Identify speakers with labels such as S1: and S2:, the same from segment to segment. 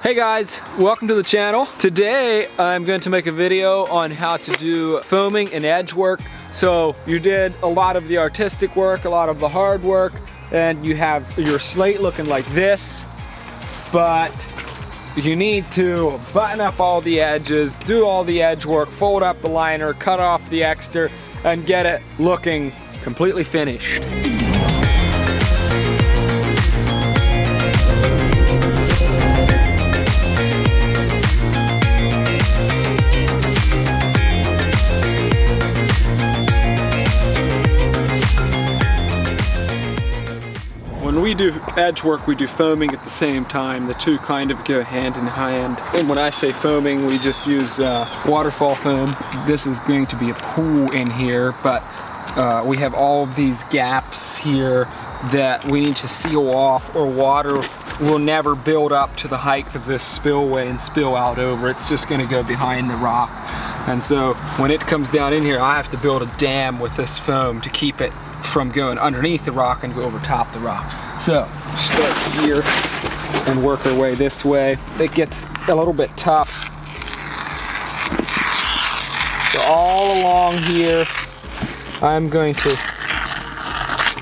S1: Hey guys, welcome to the channel. Today I'm going to make a video on how to do foaming and edge work. So you did a lot of the artistic work, a lot of the hard work, and you have your slate looking like this, but you need to button up all the edges, do all the edge work, fold up the liner, cut off the extra, and get it looking completely finished. When we do edge work, we do foaming at the same time. The two kind of go hand in hand. And when I say foaming, we just use waterfall foam. This is going to be a pool in here, but we have all of these gaps here that we need to seal off, or water will never build up to the height of this spillway and spill out over. It's just going to go behind the rock. And so when it comes down in here, I have to build a dam with this foam to keep it from going underneath the rock and go over top the rock. So start here and work our way this way. It gets a little bit tough. So all along here, I'm going to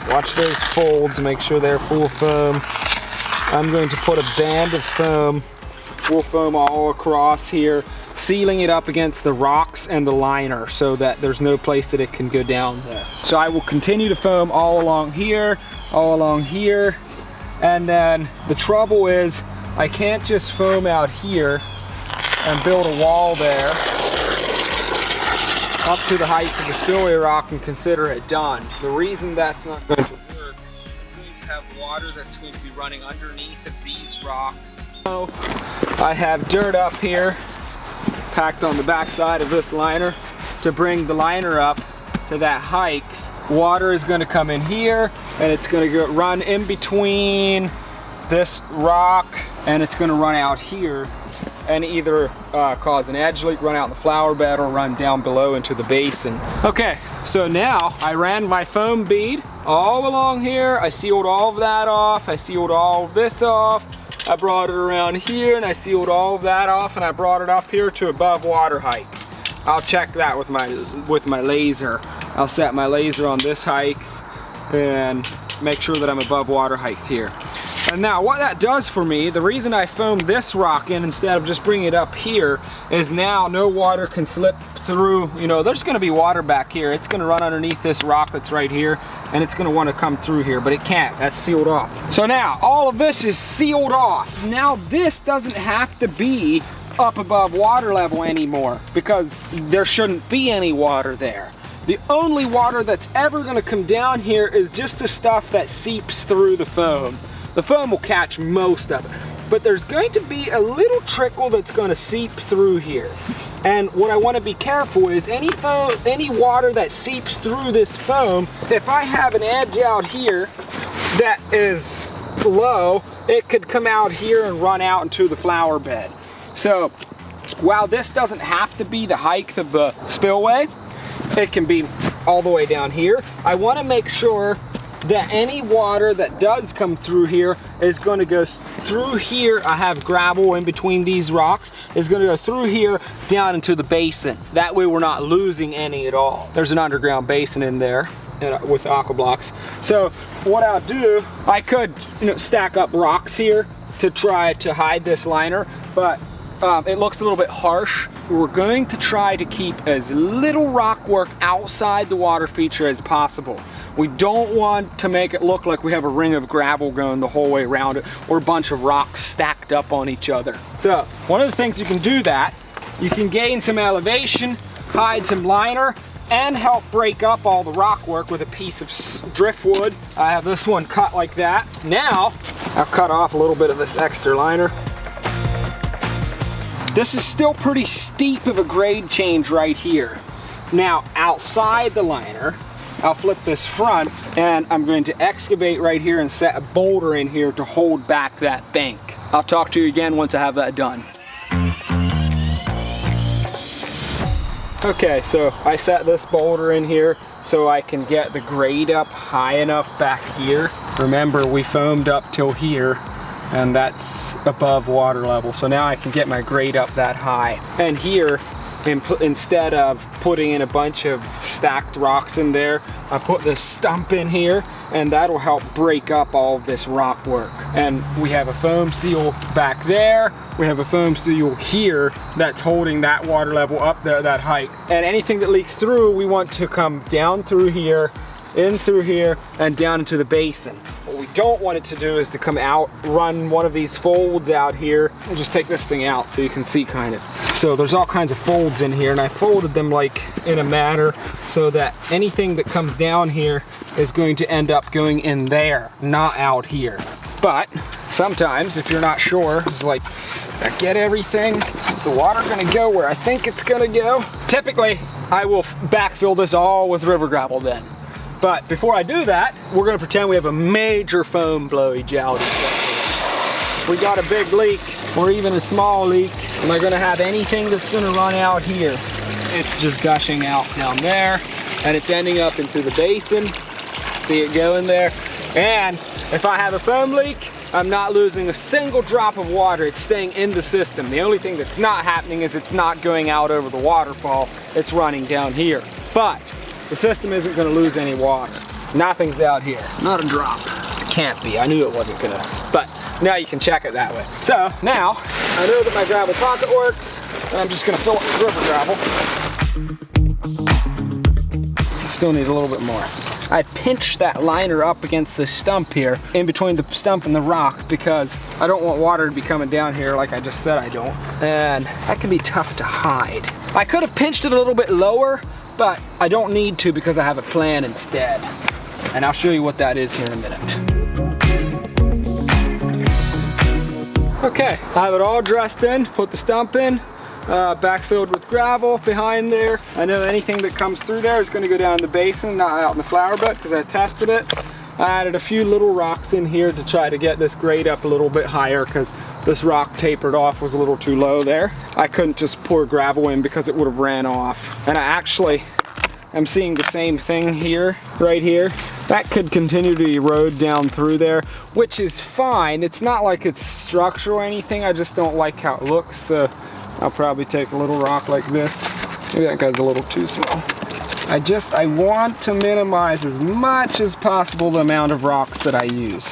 S1: watch those folds, make sure they're full of foam. I'm going to put a band of foam, full foam all across here, sealing it up against the rocks and the liner so that there's no place that it can go down there. So I will continue to foam all along here, and then the trouble is I can't just foam out here and build a wall there up to the height of the spillway rock and consider it done. The reason that's not going to work is I'm going to have water that's going to be running underneath of these rocks. So I have dirt up here packed on the back side of this liner to bring the liner up to that height. Water is going to come in here and it's going to run in between this rock and it's going to run out here and either cause an edge leak, run out in the flower bed, or run down below into the basin. Okay, so now I ran my foam bead all along here. I sealed all of that off. I sealed all of this off. I brought it around here and I sealed all of that off, and I brought it up here to above water height. I'll check that with my laser. I'll set my laser on this height and make sure that I'm above water height here. And now what that does for me, the reason I foamed this rock in instead of just bringing it up here, is now no water can slip through. You know, there's going to be water back here. It's going to run underneath this rock that's right here, and it's going to want to come through here, but it can't. That's sealed off. So now all of this is sealed off. Now this doesn't have to be up above water level anymore because there shouldn't be any water there. The only water that's ever going to come down here is just the stuff that seeps through the foam. The foam will catch most of it, but there's going to be a little trickle that's going to seep through here. And what I want to be careful is any water that seeps through this foam, if I have an edge out here that is low, it could come out here and run out into the flower bed. So while this doesn't have to be the height of the spillway, it can be all the way down here. I want to make sure that any water that does come through here is going to go through here. I have gravel in between these rocks. Is going to go through here down into the basin. That way we're not losing any at all. There's an underground basin in there with aqua blocks. So what I'll do, I could stack up rocks here to try to hide this liner, but it looks a little bit harsh. We're going to try to keep as little rock work outside the water feature as possible. We don't want to make it look like we have a ring of gravel going the whole way around it, or a bunch of rocks stacked up on each other. So one of the things you can do that, you can gain some elevation, hide some liner, and help break up all the rock work with a piece of driftwood. I have this one cut like that. Now I'll cut off a little bit of this extra liner. This is still pretty steep of a grade change right here. Now outside the liner, I'll flip this front and I'm going to excavate right here and set a boulder in here to hold back that bank. I'll talk to you again once I have that done. Okay, so I set this boulder in here so I can get the grade up high enough back here. Remember, we foamed up till here and that's above water level. So now I can get my grade up that high. And here, instead of putting in a bunch of stacked rocks in there, I put this stump in here, and that'll help break up all of this rock work. And we have a foam seal back there. We have a foam seal here that's holding that water level up there, that height. And anything that leaks through, we want to come down through here, in through here, and down into the basin. What we don't want it to do is to come out, run one of these folds out here. We'll just take this thing out so you can see kind of. So there's all kinds of folds in here, and I folded them like in a manner so that anything that comes down here is going to end up going in there, not out here. But sometimes if you're not sure, it's like, did I get everything? Is the water gonna go where I think it's gonna go? Typically, I will backfill this all with river gravel then. But before I do that, we're gonna pretend we have a major foam blowage out. We got a big leak, or even a small leak, and we're gonna have anything that's gonna run out here. It's just gushing out down there, and it's ending up into the basin. See it go in there. And if I have a foam leak, I'm not losing a single drop of water. It's staying in the system. The only thing that's not happening is it's not going out over the waterfall. It's running down here. But the system isn't gonna lose any water. Nothing's out here, not a drop. It can't be, I knew it wasn't gonna. But now you can check it that way. So now, I know that my gravel pocket works, and I'm just gonna fill it with river gravel. Still need a little bit more. I pinched that liner up against the stump here, in between the stump and the rock, because I don't want water to be coming down here like I just said I don't. And that can be tough to hide. I could have pinched it a little bit lower, but I don't need to because I have a plan instead. And I'll show you what that is here in a minute. Okay, I have it all dressed in, put the stump in, backfilled with gravel behind there. I know anything that comes through there is going to go down in the basin, not out in the flower bed, because I tested it. I added a few little rocks in here to try to get this grade up a little bit higher, because this rock tapered off, was a little too low there. I couldn't just pour gravel in because it would have ran off. And I actually am seeing the same thing here, right here. That could continue to erode down through there, which is fine. It's not like it's structural or anything. I just don't like how it looks. So I'll probably take a little rock like this. Maybe that guy's a little too small. I want to minimize as much as possible the amount of rocks that I use.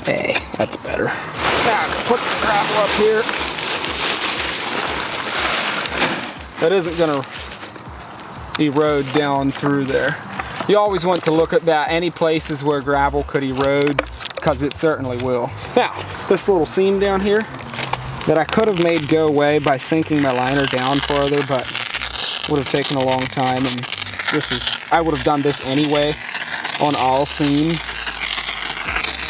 S1: Hey, that's better. Now, put some gravel up here. That isn't gonna erode down through there. You always want to look at that, any places where gravel could erode, because it certainly will. Now, this little seam down here that I could have made go away by sinking my liner down further, but would have taken a long time, and I would have done this anyway on all seams.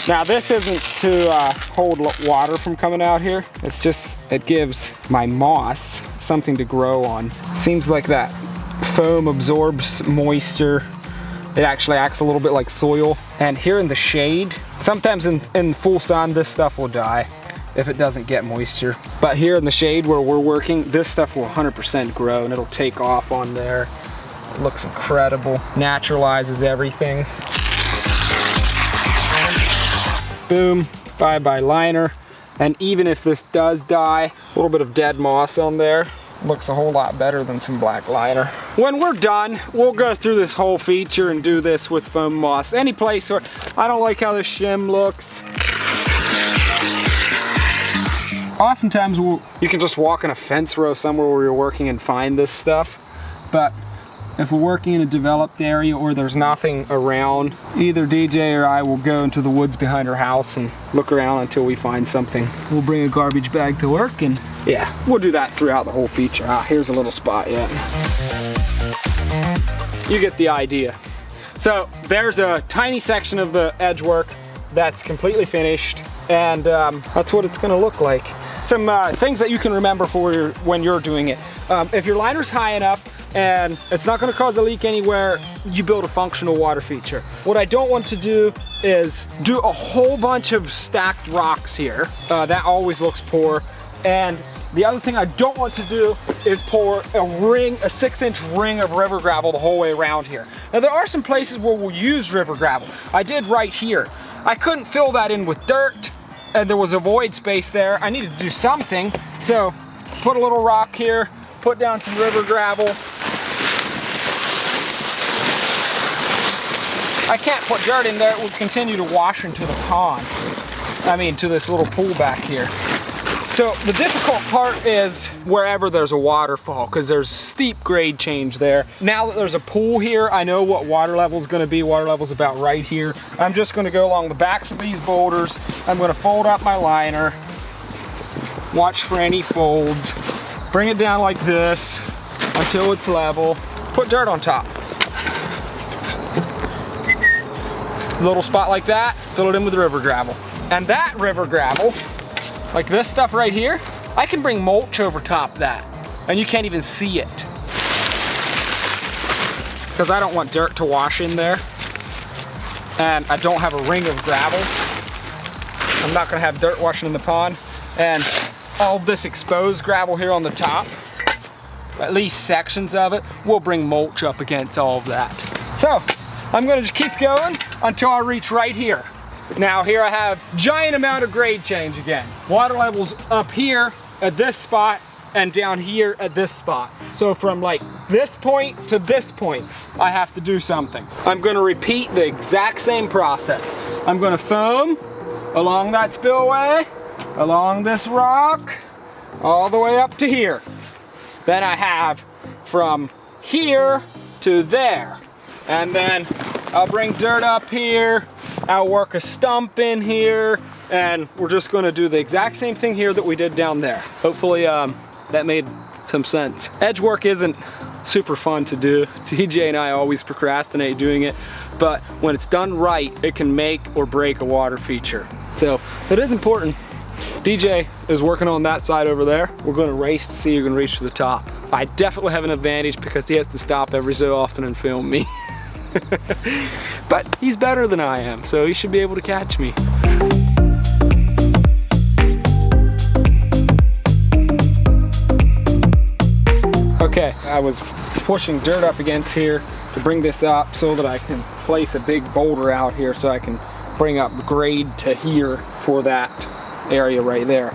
S1: Now this isn't to hold water from coming out here. It's just, it gives my moss something to grow on. Seems like that foam absorbs moisture. It actually acts a little bit like soil. And here in the shade, sometimes in full sun, this stuff will die if it doesn't get moisture. But here in the shade where we're working, this stuff will 100% grow, and it'll take off on there. It looks incredible. Naturalizes everything. Boom, bye-bye liner. And even if this does die, a little bit of dead moss on there, looks a whole lot better than some black liner. When we're done, we'll go through this whole feature and do this with foam moss. Any place where I don't like how this shim looks. Oftentimes you can just walk in a fence row somewhere where you're working and find this stuff. But if we're working in a developed area or there's nothing around, either DJ or I will go into the woods behind our house and look around until we find something. We'll bring a garbage bag to work, and yeah, we'll do that throughout the whole feature. Here's a little spot yet. You get the idea. So there's a tiny section of the edge work that's completely finished, and that's what it's gonna look like. Some things that you can remember for when you're doing it. If your liner's high enough and it's not gonna cause a leak anywhere, you build a functional water feature. What I don't want to do is do a whole bunch of stacked rocks here. That always looks poor. And the other thing I don't want to do is pour a 6-inch ring of river gravel the whole way around here. Now there are some places where we'll use river gravel. I did right here. I couldn't fill that in with dirt, and there was a void space there. I needed to do something, so put a little rock here, put down some river gravel. I can't put dirt in there, it will continue to wash into the pond. I mean, to this little pool back here. So the difficult part is wherever there's a waterfall, because there's steep grade change there. Now that there's a pool here, I know what water level is going to be. Water level's about right here. I'm just going to go along the backs of these boulders. I'm going to fold up my liner, watch for any folds, bring it down like this until it's level, put dirt on top. A little spot like that, fill it in with river gravel. And that river gravel, like this stuff right here, I can bring mulch over top that, and you can't even see it. Because I don't want dirt to wash in there, and I don't have a ring of gravel. I'm not gonna have dirt washing in the pond, and all of this exposed gravel here on the top, at least sections of it, will bring mulch up against all of that. So, I'm gonna just keep going until I reach right here. Now here I have giant amount of grade change again. Water levels up here at this spot and down here at this spot. So from like this point to this point, I have to do something. I'm gonna repeat the exact same process. I'm gonna foam along that spillway, along this rock, all the way up to here. Then I have from here to there. And then I'll bring dirt up here, I'll work a stump in here, and we're just gonna do the exact same thing here that we did down there. Hopefully that made some sense. Edge work isn't super fun to do. DJ and I always procrastinate doing it, but when it's done right, it can make or break a water feature. So it is important. DJ is working on that side over there. We're gonna race to see who can reach to the top. I definitely have an advantage because he has to stop every so often and film me. But he's better than I am, so he should be able to catch me. Okay, I was pushing dirt up against here to bring this up so that I can place a big boulder out here so I can bring up grade to here for that area right there.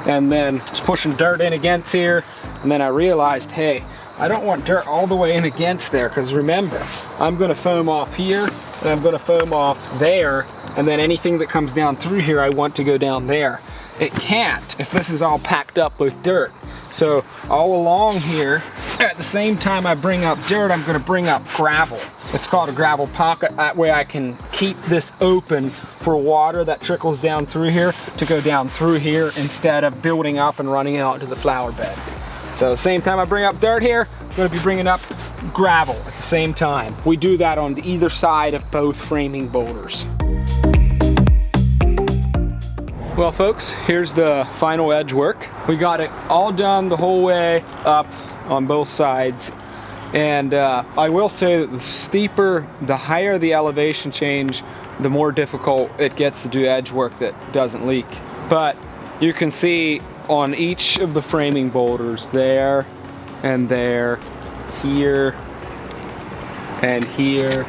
S1: And then just pushing dirt in against here, and then I realized, hey, I don't want dirt all the way in against there, because remember, I'm gonna foam off here, and I'm gonna foam off there, and then anything that comes down through here, I want to go down there. It can't if this is all packed up with dirt. So all along here, at the same time I bring up dirt, I'm gonna bring up gravel. It's called a gravel pocket. That way I can keep this open for water that trickles down through here to go down through here instead of building up and running out into the flower bed. So same time I bring up dirt here, I'm gonna be bringing up gravel at the same time. We do that on either side of both framing boulders. Well folks, here's the final edge work. We got it all done the whole way up on both sides. And I will say that the steeper, the higher the elevation change, the more difficult it gets to do edge work that doesn't leak. But you can see on each of the framing boulders, there and there, here and here,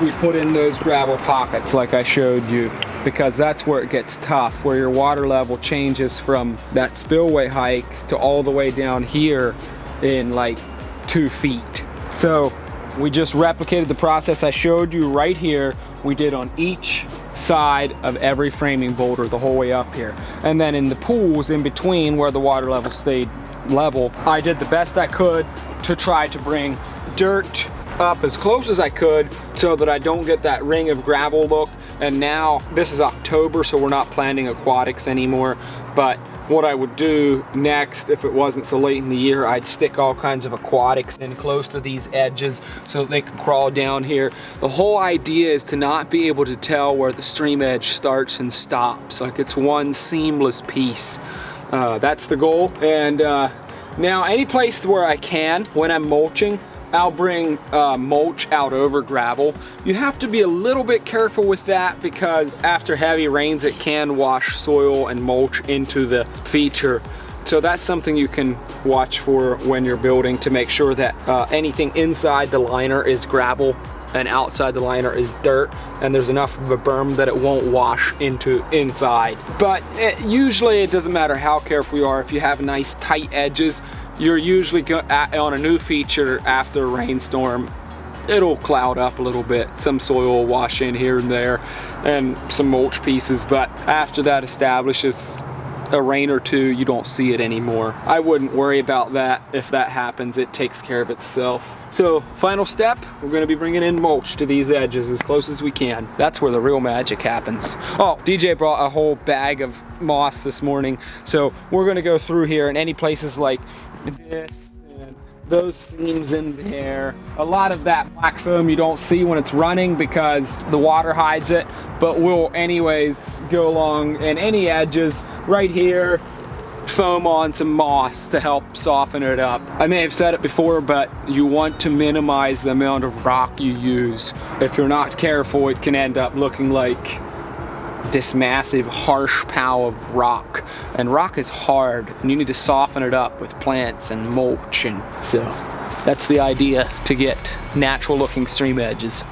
S1: we put in those gravel pockets like I showed you, because that's where it gets tough, where your water level changes from that spillway hike to all the way down here in like 2 feet. So we just replicated the process I showed you right here. We did on each side of every framing boulder the whole way up here. And then in the pools in between where the water level stayed level, I did the best I could to try to bring dirt up as close as I could so that I don't get that ring of gravel look. And now this is October, so we're not planting aquatics anymore, but what I would do next, if it wasn't so late in the year, I'd stick all kinds of aquatics in close to these edges so that they can crawl down here. The whole idea is to not be able to tell where the stream edge starts and stops. Like it's one seamless piece. That's the goal. And now any place where I can, when I'm mulching, I'll bring mulch out over gravel. You have to be a little bit careful with that because after heavy rains it can wash soil and mulch into the feature. So that's something you can watch for when you're building to make sure that anything inside the liner is gravel and outside the liner is dirt, and there's enough of a berm that it won't wash into inside. But usually it doesn't matter how careful you are. If you have nice tight edges, you're usually on a new feature after a rainstorm, it'll cloud up a little bit. Some soil will wash in here and there, and some mulch pieces, but after that establishes a rain or two, you don't see it anymore. I wouldn't worry about that. If that happens, it takes care of itself. So final step, we're gonna be bringing in mulch to these edges as close as we can. That's where the real magic happens. Oh, DJ brought a whole bag of moss this morning. So we're gonna go through here, and any places like this and those seams in there. A lot of that black foam you don't see when it's running because the water hides it, but we'll anyways go along and any edges right here, foam on some moss to help soften it up. I may have said it before, but you want to minimize the amount of rock you use. If you're not careful, it can end up looking like this massive harsh pile of rock, and rock is hard and you need to soften it up with plants and mulch, and so that's the idea, to get natural looking stream edges.